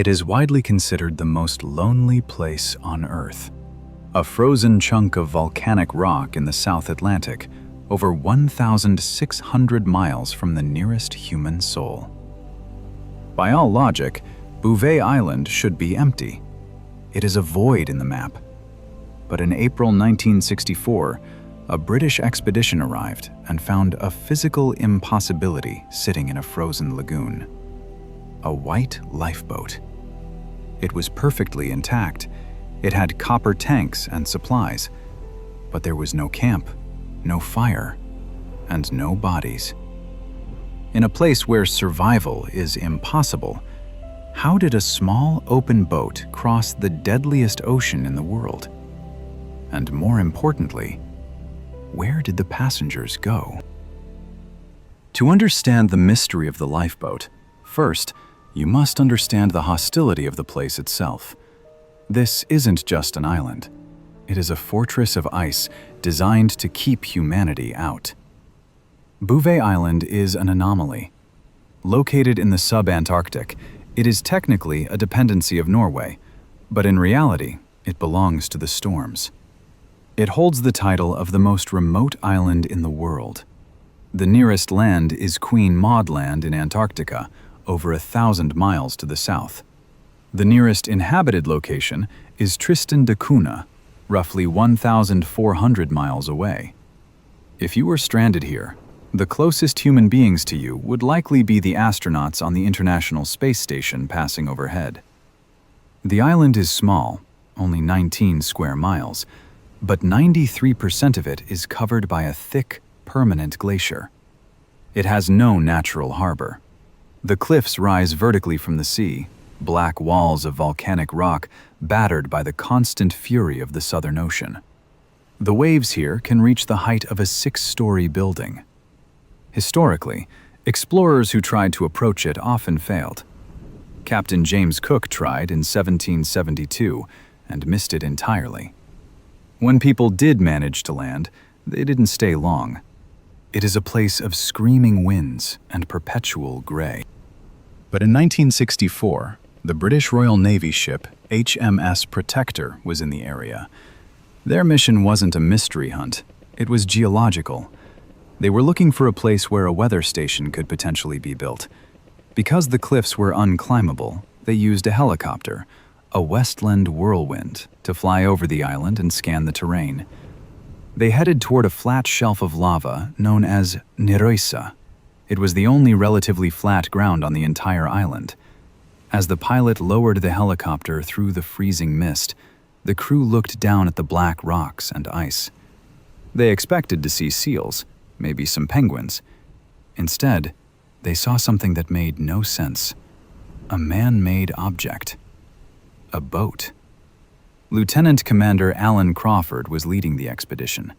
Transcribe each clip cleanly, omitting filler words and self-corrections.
It is widely considered the most lonely place on Earth. A frozen chunk of volcanic rock in the South Atlantic, over 1,600 miles from the nearest human soul. By all logic, Bouvet Island should be empty. It is a void in the map. But in April 1964, a British expedition arrived and found a physical impossibility sitting in a frozen lagoon. A white lifeboat. It was perfectly intact. It had copper tanks and supplies, but there was no camp, no fire, and no bodies. In a place where survival is impossible, how did a small open boat cross the deadliest ocean in the world? And more importantly, where did the passengers go? To understand the mystery of the lifeboat, first, you must understand the hostility of the place itself. This isn't just an island. It is a fortress of ice designed to keep humanity out. Bouvet Island is an anomaly. Located in the sub-Antarctic, it is technically a dependency of Norway, but in reality, it belongs to the storms. It holds the title of the most remote island in the world. The nearest land is Queen Maud Land in Antarctica, over 1,000 miles to the south. The nearest inhabited location is Tristan da Cunha, roughly 1,400 miles away. If you were stranded here, the closest human beings to you would likely be the astronauts on the International Space Station passing overhead. The island is small, only 19 square miles, but 93% of it is covered by a thick, permanent glacier. It has no natural harbor. The cliffs rise vertically from the sea, black walls of volcanic rock battered by the constant fury of the Southern Ocean. The waves here can reach the height of a 6-story building. Historically, explorers who tried to approach it often failed. Captain James Cook tried in 1772 and missed it entirely. When people did manage to land, they didn't stay long. It is a place of screaming winds and perpetual gray. But in 1964, the British Royal Navy ship HMS Protector was in the area. Their mission wasn't a mystery hunt, it was geological. They were looking for a place where a weather station could potentially be built. Because the cliffs were unclimbable, they used a helicopter, a Westland Whirlwind, to fly over the island and scan the terrain. They headed toward a flat shelf of lava known as Niroisa. It was the only relatively flat ground on the entire island. As the pilot lowered the helicopter through the freezing mist, the crew looked down at the black rocks and ice. They expected to see seals, maybe some penguins. Instead, they saw something that made no sense. A man-made object. A boat. Lieutenant Commander Alan Crawford was leading the expedition.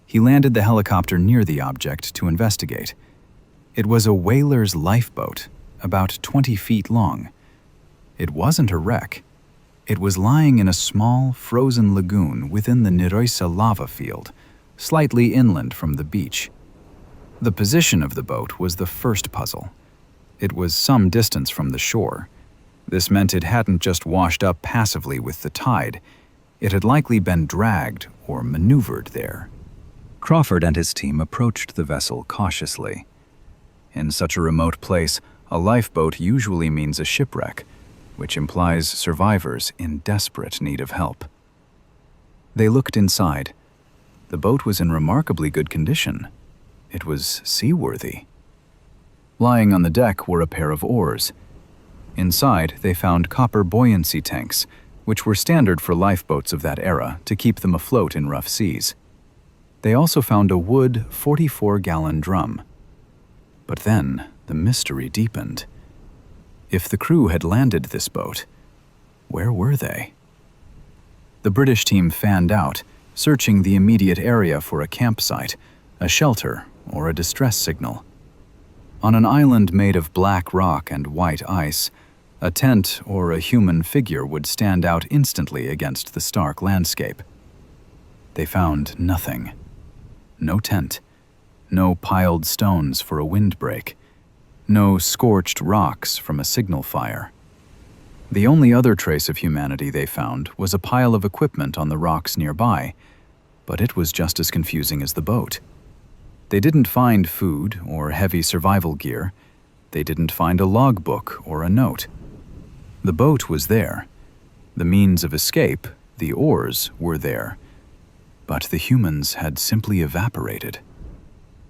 He landed the helicopter near the object to investigate. It was a whaler's lifeboat, about 20 feet long. It wasn't a wreck. It was lying in a small, frozen lagoon within the Niroisa lava field, slightly inland from the beach. The position of the boat was the first puzzle. It was some distance from the shore. This meant it hadn't just washed up passively with the tide. It had likely been dragged or maneuvered there. Crawford and his team approached the vessel cautiously. In such a remote place, a lifeboat usually means a shipwreck, which implies survivors in desperate need of help. They looked inside. The boat was in remarkably good condition. It was seaworthy. Lying on the deck were a pair of oars. Inside, they found copper buoyancy tanks, which were standard for lifeboats of that era to keep them afloat in rough seas. They also found a wood 44-gallon drum. But then, the mystery deepened. If the crew had landed this boat, where were they? The British team fanned out, searching the immediate area for a campsite, a shelter, or a distress signal. On an island made of black rock and white ice, a tent or a human figure would stand out instantly against the stark landscape. They found nothing. No tent, no piled stones for a windbreak, no scorched rocks from a signal fire. The only other trace of humanity they found was a pile of equipment on the rocks nearby, but it was just as confusing as the boat. They didn't find food or heavy survival gear. They didn't find a logbook or a note. The boat was there. The means of escape, the oars, were there. But the humans had simply evaporated.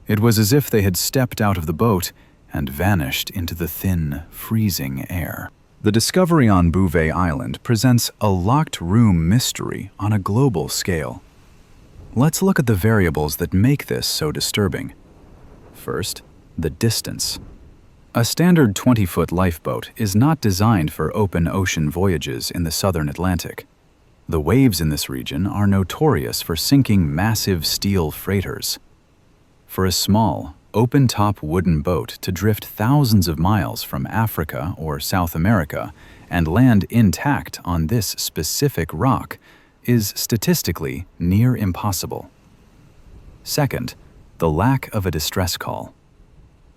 It was as if they had stepped out of the boat and vanished into the thin, freezing air. The discovery on Bouvet Island presents a locked room mystery on a global scale. Let's look at the variables that make this so disturbing. First, the distance. A standard 20-foot lifeboat is not designed for open ocean voyages in the southern Atlantic. The waves in this region are notorious for sinking massive steel freighters. For a small, open-top wooden boat to drift thousands of miles from Africa or South America and land intact on this specific rock is statistically near impossible. Second, the lack of a distress call.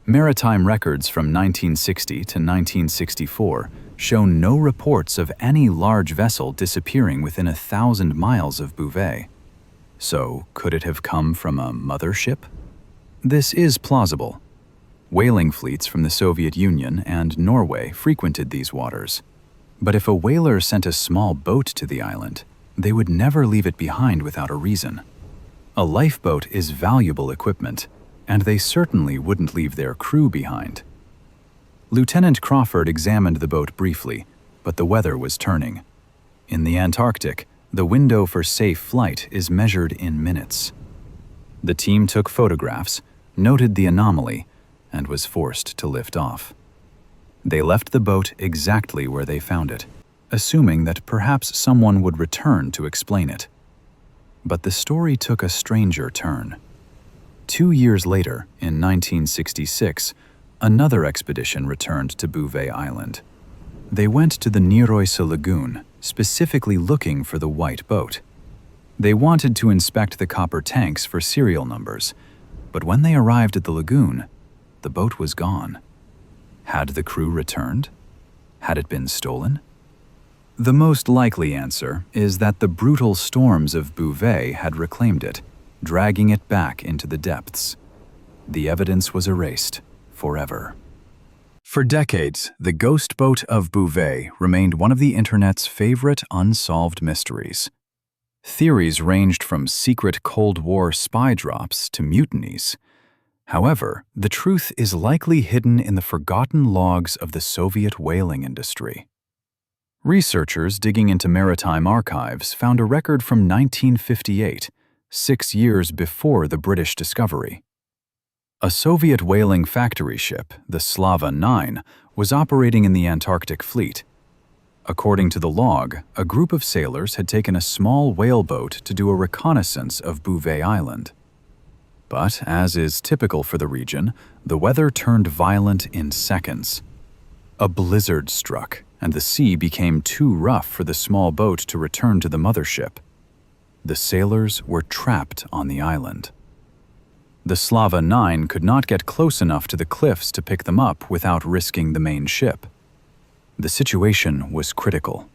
Maritime records from 1960 to 1964 show no reports of any large vessel disappearing within 1,000 miles of Bouvet. So, could it have come from a mothership? This is plausible. Whaling fleets from the Soviet Union and Norway frequented these waters. But if a whaler sent a small boat to the island, they would never leave it behind without a reason. A lifeboat is valuable equipment, and they certainly wouldn't leave their crew behind. Lieutenant Crawford examined the boat briefly, but the weather was turning. In the Antarctic, the window for safe flight is measured in minutes. The team took photographs, noted the anomaly, and was forced to lift off. They left the boat exactly where they found it, assuming that perhaps someone would return to explain it. But the story took a stranger turn. 2 years later, in 1966, another expedition returned to Bouvet Island. They went to the Niroysa lagoon, specifically looking for the white boat. They wanted to inspect the copper tanks for serial numbers, but when they arrived at the lagoon, the boat was gone. Had the crew returned? Had it been stolen? The most likely answer is that the brutal storms of Bouvet had reclaimed it, dragging it back into the depths. The evidence was erased forever. For decades, the ghost boat of Bouvet remained one of the internet's favorite unsolved mysteries. Theories ranged from secret Cold War spy drops to mutinies. However, the truth is likely hidden in the forgotten logs of the Soviet whaling industry. Researchers digging into maritime archives found a record from 1958, 6 years before the British discovery. A Soviet whaling factory ship, the Slava 9, was operating in the Antarctic fleet. According to the log, a group of sailors had taken a small whaleboat to do a reconnaissance of Bouvet Island. But, as is typical for the region, the weather turned violent in seconds. A blizzard struck, and the sea became too rough for the small boat to return to the mothership. The sailors were trapped on the island. The Slava 9 could not get close enough to the cliffs to pick them up without risking the main ship. The situation was critical.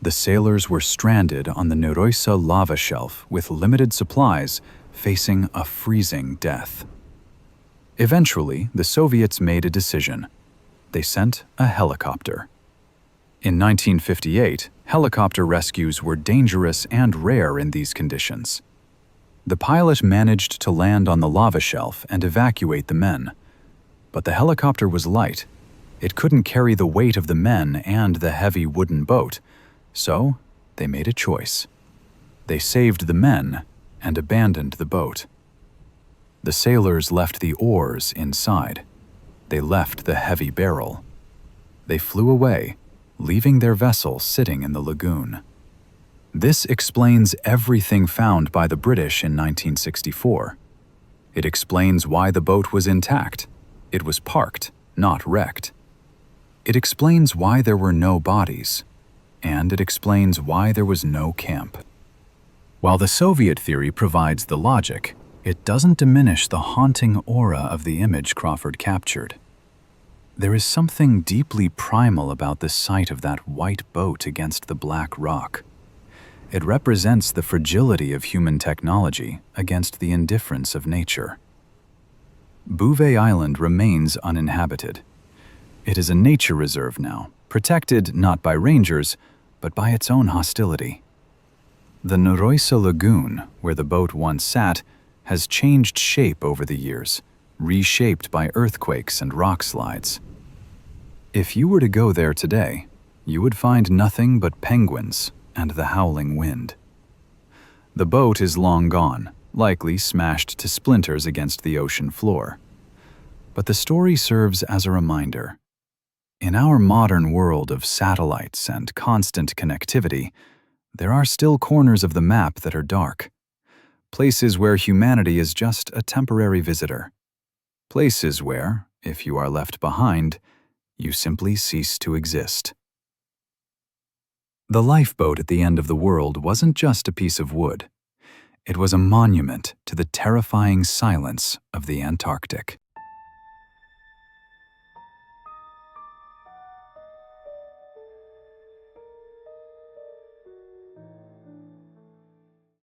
The sailors were stranded on the Niroysa lava shelf with limited supplies, facing a freezing death. Eventually, the Soviets made a decision. They sent a helicopter. In 1958, helicopter rescues were dangerous and rare in these conditions. The pilot managed to land on the lava shelf and evacuate the men. But the helicopter was light. It couldn't carry the weight of the men and the heavy wooden boat, so they made a choice. They saved the men and abandoned the boat. The sailors left the oars inside. They left the heavy barrel. They flew away, leaving their vessel sitting in the lagoon. This explains everything found by the British in 1964. It explains why the boat was intact. It was parked, not wrecked. It explains why there were no bodies, and it explains why there was no camp. While the Soviet theory provides the logic, it doesn't diminish the haunting aura of the image Crawford captured. There is something deeply primal about the sight of that white boat against the black rock. It represents the fragility of human technology against the indifference of nature. Bouvet Island remains uninhabited. It is a nature reserve now, protected not by rangers, but by its own hostility. The lagoon, where the boat once sat, has changed shape over the years, reshaped by earthquakes and rock slides. If you were to go there today, you would find nothing but penguins and the howling wind. The boat is long gone, likely smashed to splinters against the ocean floor. But the story serves as a reminder. In our modern world of satellites and constant connectivity, there are still corners of the map that are dark. Places where humanity is just a temporary visitor. Places where, if you are left behind, you simply cease to exist. The lifeboat at the end of the world wasn't just a piece of wood. It was a monument to the terrifying silence of the Antarctic.